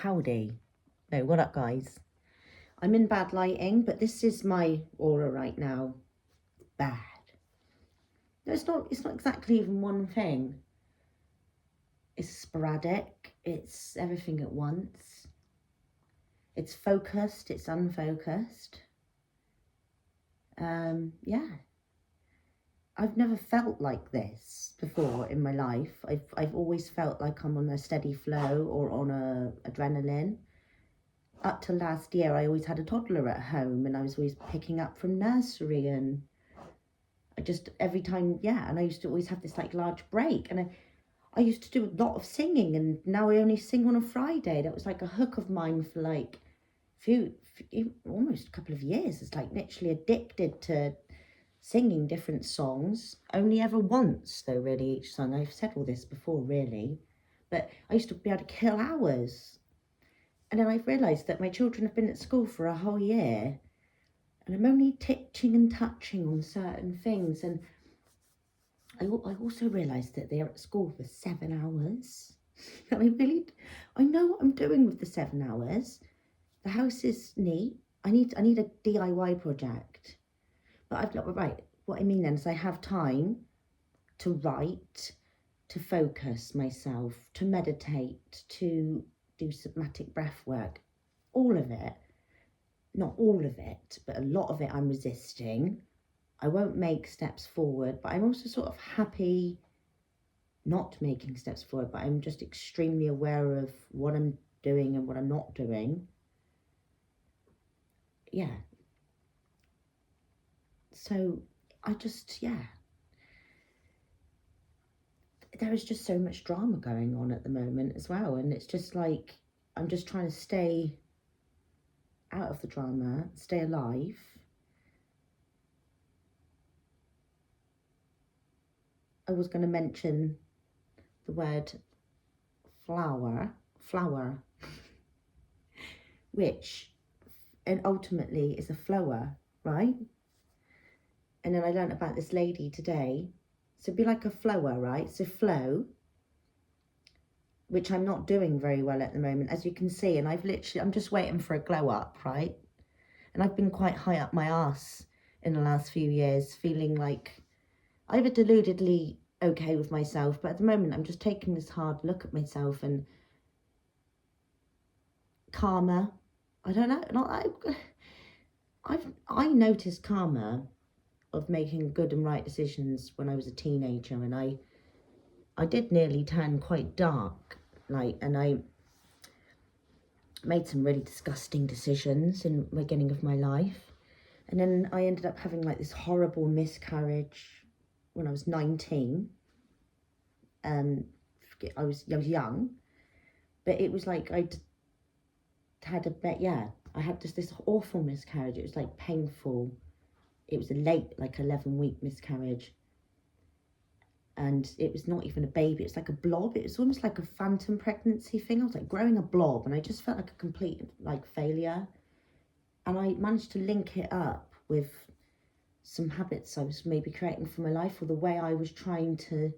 Howdy. No, what up, guys? I'm in bad lighting, but this is my aura right now. Bad. No, it's not exactly even one thing. It's sporadic. It's everything at once. It's focused. It's unfocused. Yeah. I've never felt like this before in my life. I've always felt like I'm on a steady flow or on a adrenaline. Up to last year, I always had a toddler at home and I was always picking up from nursery, and I just, every time, yeah, and I used to always have this like large break, and I used to do a lot of singing, and now I only sing on a Friday. That was like a hook of mine for like almost a couple of years. It's like literally addicted to singing different songs. Only ever once though, really, each song. I've said all this before, really, but I used to be able to kill hours. And then I've realised that my children have been at school for a whole year and I'm only teaching and touching on certain things. And I also realised that they're at school for 7 hours. And I know what I'm doing with the 7 hours. The house is neat. I need a DIY project. But I've got, right, what I mean then is I have time to write, to focus myself, to meditate, to do somatic breath work, all of it. Not all of it, but a lot of it I'm resisting. I won't make steps forward, but I'm also sort of happy not making steps forward, but I'm just extremely aware of what I'm doing and what I'm not doing. Yeah. So I just, yeah. There is just so much drama going on at the moment as well. And it's just like, I'm just trying to stay out of the drama, stay alive. I was going to mention the word flower, which and ultimately is a flower, right? And then I learned about this lady today. So it'd be like a flower, right? So flow, which I'm not doing very well at the moment, as you can see. And I'm just waiting for a glow up, right? And I've been quite high up my arse in the last few years, feeling like either deludedly okay with myself, but at the moment I'm just taking this hard look at myself and karma. I don't know. I noticed karma of making good and right decisions when I was a teenager, and I did nearly turn quite dark, and I made some really disgusting decisions in the beginning of my life. And then I ended up having like this horrible miscarriage when I was 19. I was young, but it was like I had just this awful miscarriage. It was like painful. It was a late, like 11-week miscarriage. And it was not even a baby. It was like a blob. It was almost like a phantom pregnancy thing. I was like growing a blob and I just felt like a complete like failure. And I managed to link it up with some habits I was maybe creating for my life, or the way I was trying to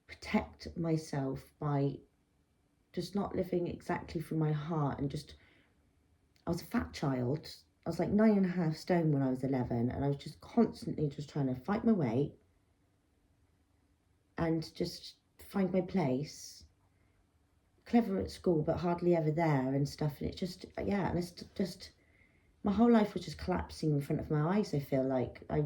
protect myself by just not living exactly from my heart. And just, I was a fat child. I was like 9.5 stone when I was 11, and I was just constantly just trying to fight my weight and just find my place. Clever at school, but hardly ever there and stuff. And it's just, yeah, and it's just, my whole life was just collapsing in front of my eyes, I feel like. I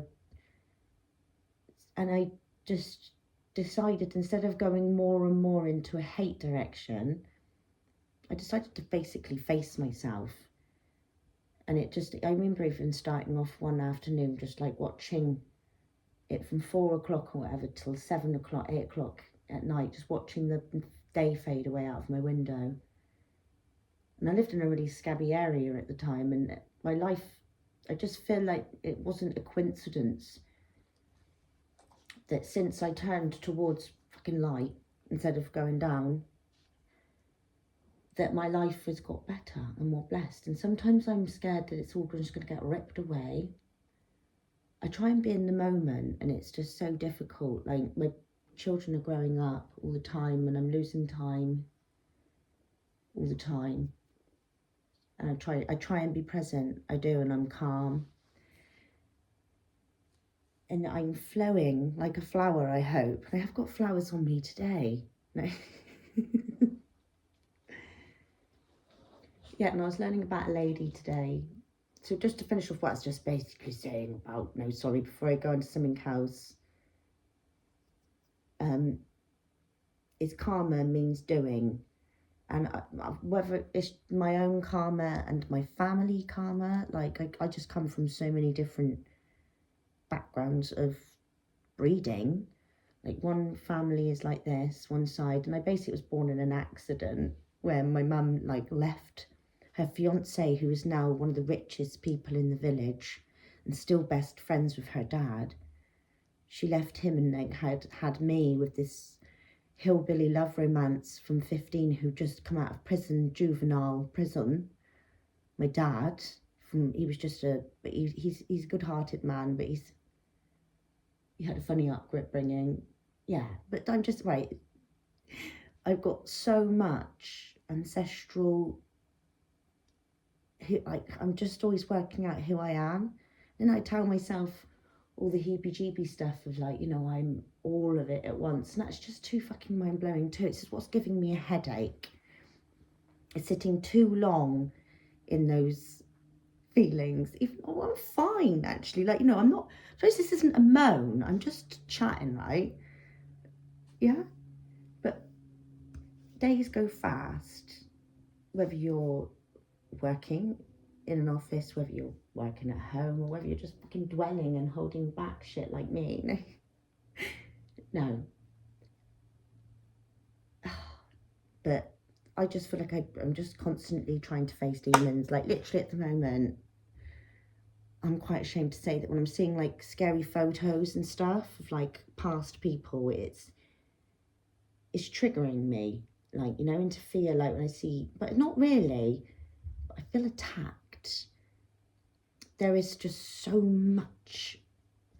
just decided, instead of going more and more into a hate direction, I decided to basically face myself. And I remember even starting off one afternoon just like watching it from 4 o'clock or whatever till 7 o'clock, 8 o'clock at night, just watching the day fade away out of my window. And I lived in a really scabby area at the time, and my life, I just feel like it wasn't a coincidence that since I turned towards fucking light instead of going down, that my life has got better and more blessed. And sometimes I'm scared that it's all just going to get ripped away. I try and be in the moment, and it's just so difficult. Like, my children are growing up all the time and I'm losing time. all the time. And I try and be present. I do, and I'm calm. And I'm flowing like a flower, I hope. And I have got flowers on me today. No. Yeah, and I was learning about a lady today. So just to finish off what I was just basically saying about, no, sorry, before I go into something else. Is karma means doing. And whether it's my own karma and my family karma, like I just come from so many different backgrounds of breeding. Like one family is like this, one side, and I basically was born in an accident where my mum like left her fiance, who is now one of the richest people in the village and still best friends with her dad. She left him and like had me with this hillbilly love romance from 15 who just come out of prison, juvenile prison. My dad, he was just he's a good-hearted man, but he had a funny upbringing. Yeah, but I'm just right. I've got so much ancestral. I'm just always working out who I am, and I tell myself all the heebie-jeebie stuff of like, you know, I'm all of it at once, and that's just too fucking mind-blowing too. It's just what's giving me a headache. It's sitting too long in those feelings. I'm fine actually. Like, you know, I'm not. I suppose this isn't a moan. I'm just chatting, right? Yeah, but days go fast. Whether you're working in an office, whether you're working at home, or whether you're just fucking dwelling and holding back shit like me. No. But I just feel like I'm just constantly trying to face demons. Like literally at the moment, I'm quite ashamed to say that when I'm seeing like scary photos and stuff of like past people, it's triggering me, like, you know, into fear, like when I see, but not really, but I feel attacked. There is just so much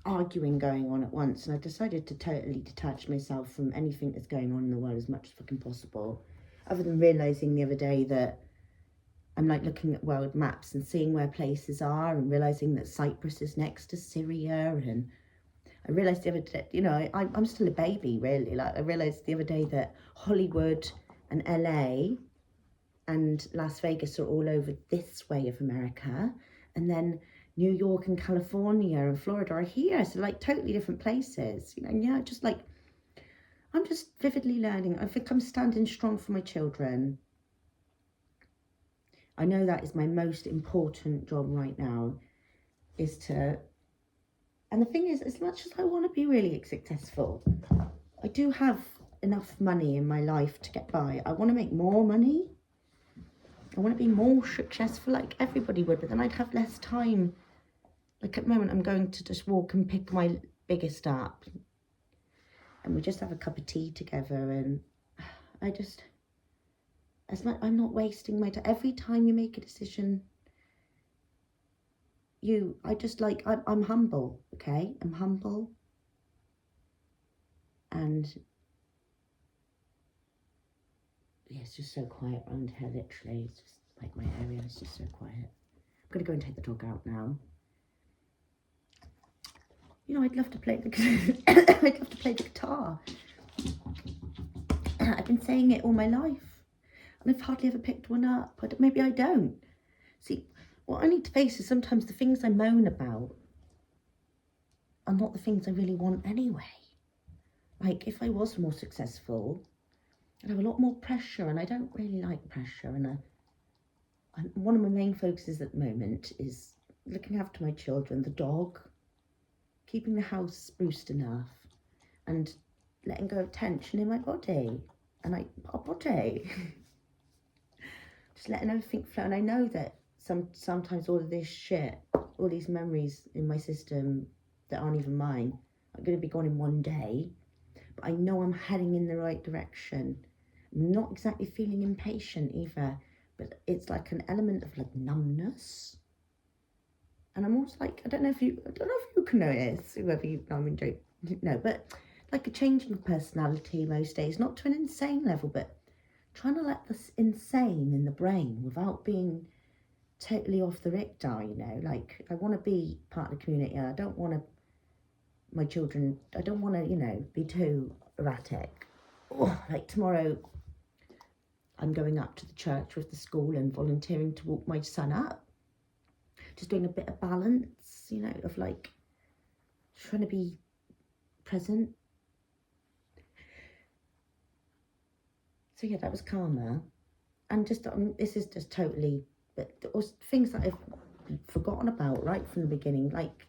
arguing going on at once, and I decided to totally detach myself from anything that's going on in the world as much as fucking possible, other than realising the other day that I'm like looking at world maps and seeing where places are and realising that Cyprus is next to Syria, and I realised the other day, you know, I'm still a baby really, like I realised the other day that Hollywood and LA and Las Vegas are all over this way of America, and then New York and California and Florida are here, so like totally different places, you know. And yeah, just like I'm just vividly learning. I think I'm standing strong for my children. I know that is my most important job right now, is to, and the thing is, as much as I want to be really successful, I do have enough money in my life to get by. I want to make more money. I want to be more successful like everybody would, but then I'd have less time. Like at the moment, I'm going to just walk and pick my biggest up, and we just have a cup of tea together, and I just, I'm not wasting my time. Every time you make a decision, I'm humble, okay? I'm humble, and yeah, it's just so quiet around here, literally. It's just like my area is just so quiet. I'm gonna go and take the dog out now. You know, I'd love to play the I'd love to play the guitar. I've been saying it all my life, and I've hardly ever picked one up. Maybe I don't. See, what I need to face is sometimes the things I moan about are not the things I really want anyway. Like, if I was more successful, I'd have a lot more pressure, and I don't really like pressure. And one of my main focuses at the moment is looking after my children, the dog, keeping the house spruced enough, and letting go of tension in my body. And our body. Just letting everything flow. And I know that sometimes all of this shit, all these memories in my system that aren't even mine, are going to be gone in one day. But I know I'm heading in the right direction. I'm not exactly feeling impatient either, but it's like an element of like numbness. And I'm also like, I don't know if you can notice, whoever you, no, but like a changing of personality most days, not to an insane level, but trying to let this insane in the brain without being totally off the richter, you know, like I want to be part of the community. I don't want to, my children, I don't want to, you know, be too erratic. Oh, like tomorrow I'm going up to the church with the school and volunteering to walk my son up. Just doing a bit of balance, you know, of like trying to be present. So yeah, that was karma. And just, this is just totally, but there was things that I've forgotten about right from the beginning, like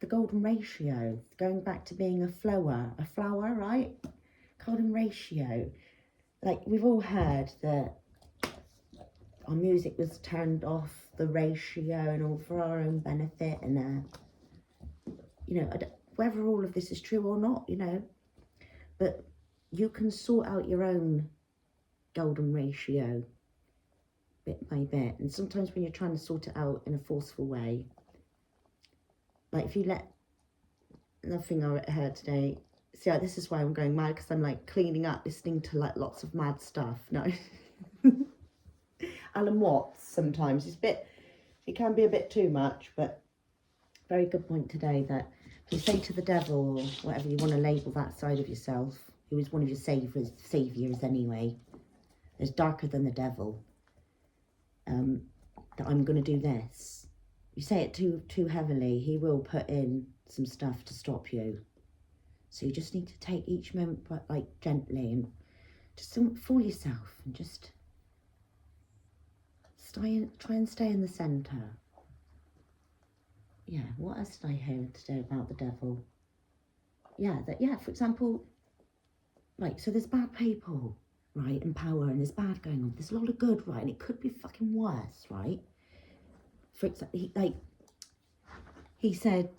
the golden ratio, going back to being a flower, right? Golden ratio. Like we've all heard that our music was turned off the ratio and all for our own benefit, and you know, whether all of this is true or not, you know, but you can sort out your own golden ratio bit by bit. And sometimes when you're trying to sort it out in a forceful way, like if you let nothing I heard today, see, this is why I'm going mad, because I'm like cleaning up, listening to like lots of mad stuff. No. Alan Watts sometimes it can be a bit too much, but very good point today that if you say to the devil, or whatever you want to label that side of yourself, who is one of your saviors anyway, is darker than the devil, that I'm going to do this. You say it too heavily, he will put in some stuff to stop you. So you just need to take each moment like gently, and just don't fool yourself, and just try and stay in the centre. Yeah, what else did I hear today about the devil? Yeah, for example, right, so there's bad people, right, in power, and there's bad going on. There's a lot of good, right, and it could be fucking worse, right? For example, he said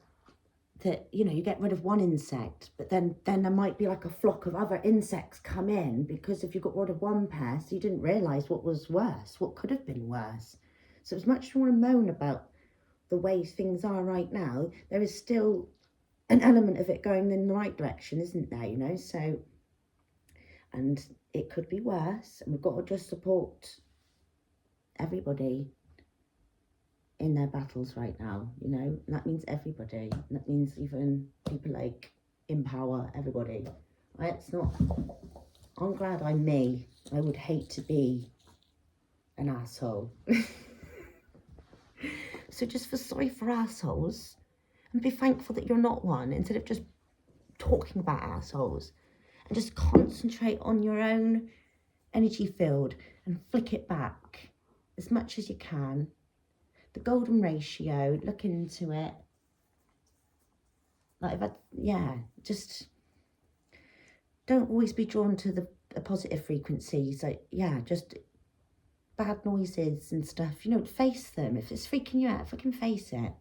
that, you know, you get rid of one insect, but then there might be like a flock of other insects come in, because if you got rid of one pest, you didn't realise what was worse, what could have been worse. So as much as you want to moan about the way things are right now, there is still an element of it going in the right direction, isn't there, you know? So, and it could be worse, and we've got to just support everybody in their battles right now, you know, and that means everybody, and that means even people like in power, everybody, right? It's not, I'm glad I'm me. I would hate to be an asshole. So just feel sorry for assholes and be thankful that you're not one, instead of just talking about assholes, and just concentrate on your own energy field and flick it back as much as you can. The golden ratio, look into it. Like that, yeah, just don't always be drawn to the positive frequencies. Like, yeah, just bad noises and stuff, you know, face them. If it's freaking you out, fucking face it.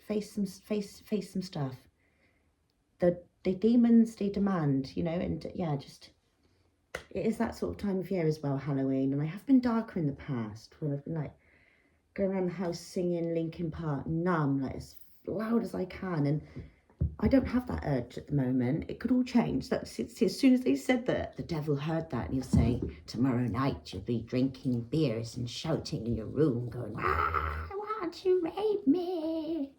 Face some stuff. The demons, they demand, you know, and yeah, just, it is that sort of time of year as well, Halloween, and I have been darker in the past when I've been like going around the house singing Linkin Park, Numb, like as loud as I can, and I don't have that urge at the moment. It could all change. That's as soon as they said that, the devil heard that, and he'll say, tomorrow night you'll be drinking beers and shouting in your room, going, I want you rape me.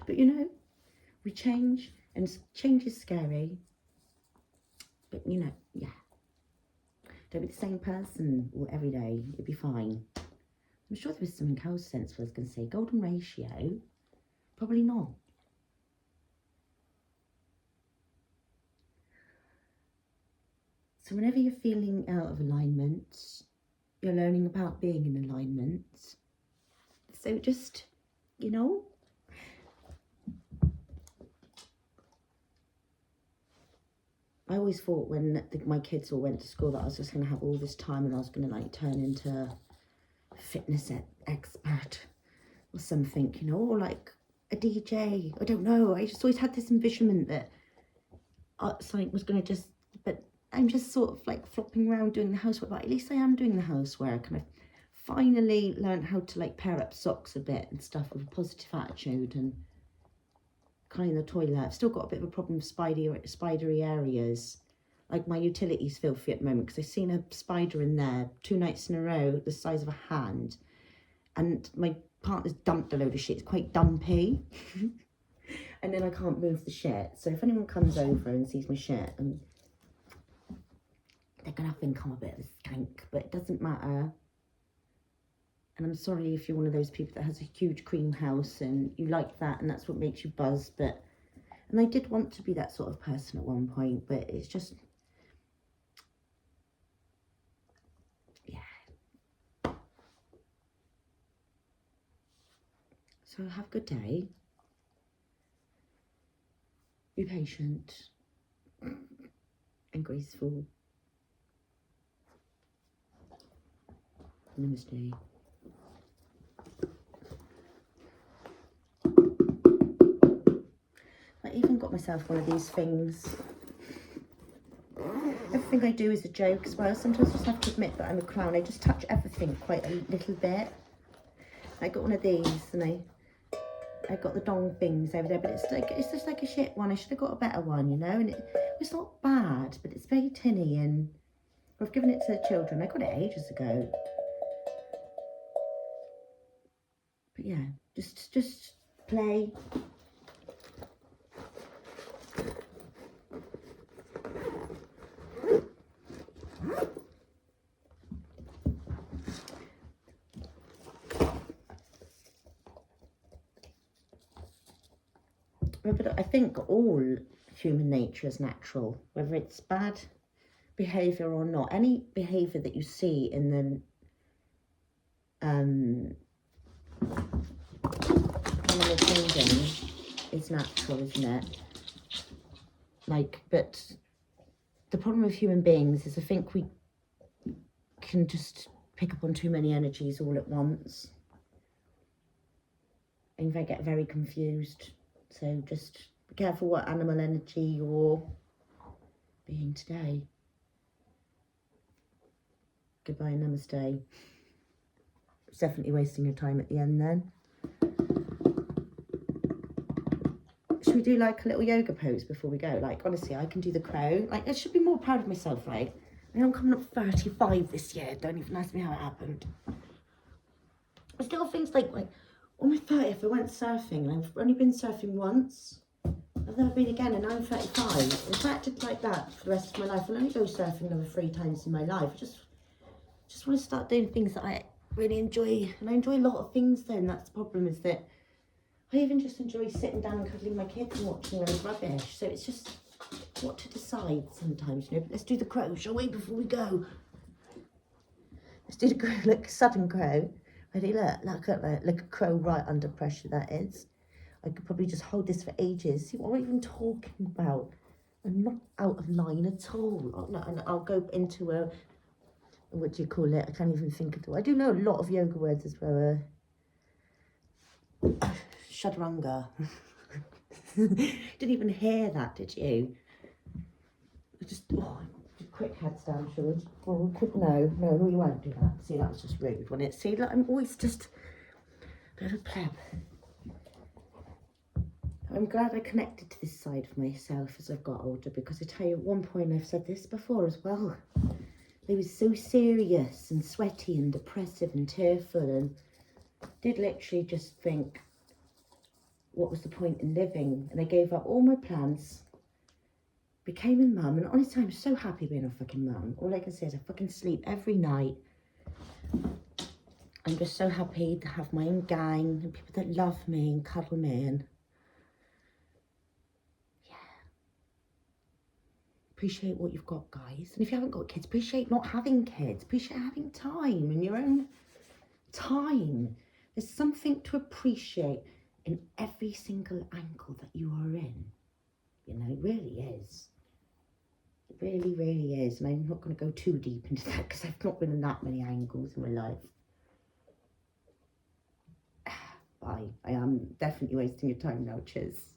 But you know, we change, and change is scary. But you know, yeah, don't be the same person every day. You'll be fine. I'm sure there was something else sensible I was going to say. Golden ratio, probably not. So whenever you're feeling out of alignment, you're learning about being in alignment. So just, you know, I always thought when my kids all went to school that I was just going to have all this time and I was going to like turn into a fitness expert or something, you know, or like a DJ. I don't know. I just always had this envisionment that something was going to just, but I'm just sort of like flopping around doing the housework, but at least I am doing the housework, and I've finally learned how to like pair up socks a bit and stuff with a positive attitude and cleaning the toilet. I've still got a bit of a problem with spidery areas, Like my utility's filthy at the moment because I've seen a spider in there 2 nights in a row the size of a hand, and my partner's dumped a load of shit. It's quite dumpy. And then I can't move the shit. So if anyone comes over and sees my shit, they're going to think I'm a bit of a skank, but it doesn't matter. And I'm sorry if you're one of those people that has a huge cream house and you like that and that's what makes you buzz. But, and I did want to be that sort of person at one point, but it's just, yeah. So have a good day. Be patient and graceful. Namaste. I even got myself one of these things. Everything I do is a joke as well. Sometimes I just have to admit that I'm a clown. I just touch everything quite a little bit. I got one of these and I got the dong things over there, but it's just like a shit one. I should have got a better one, you know, and it's not bad, but it's very tinny, and I've given it to the children. I got it ages ago. But yeah, just play. But I think all human nature is natural, whether it's bad behaviour or not. Any behaviour that you see in the animal kingdom is natural, isn't it? Like, but the problem with human beings is I think we can just pick up on too many energies all at once. And they get very confused. So just be careful what animal energy you're being today. Goodbye, namaste. It's definitely wasting your time at the end then. Should we do like a little yoga pose before we go? Like, honestly, I can do the crow. Like, I should be more proud of myself, right? I mean, I'm coming up 35 this year. Don't even ask me how it happened. I still things like on my 30th, I went surfing, and I've only been surfing once. I've never been again, and I'm 35. If I acted like that for the rest of my life, I'll only go surfing another 3 times in my life. I just want to start doing things that I really enjoy, and I enjoy a lot of things though, and that's the problem, is that I even just enjoy sitting down and cuddling my kids and watching them rubbish. So it's just what to decide sometimes, you know. But let's do the crow, shall we, before we go? Let's do the crow, look, sudden crow. Ready, look a crow right under pressure, that is. I could probably just hold this for ages. See what I'm even talking about. I'm not out of line at all. Oh, no, and I'll go into a, what do you call it? I can't even think of it. I do know a lot of yoga words as well. Chaturanga. Didn't even hear that, did you? Quick headstand, George. Oh, quick, no, you won't do that. See, that was just rude, wasn't it? See, look, I'm always just a bit of a pleb. I'm glad I connected to this side of myself as I've got older, because I tell you, at one point, I've said this before as well, I was so serious and sweaty and depressive and tearful, and did literally just think, what was the point in living? And I gave up all my plans, became a mum, and honestly, I'm so happy being a fucking mum. All I can say is I fucking sleep every night. I'm just so happy to have my own gang and people that love me and cuddle me, and yeah. Appreciate what you've got, guys. And if you haven't got kids, appreciate not having kids. Appreciate having time and your own time. There's something to appreciate in every single angle that you are in. You know, it really is. It really, really is. And I'm not going to go too deep into that because I've not been in that many angles in my life. Bye. I am definitely wasting your time now. Cheers.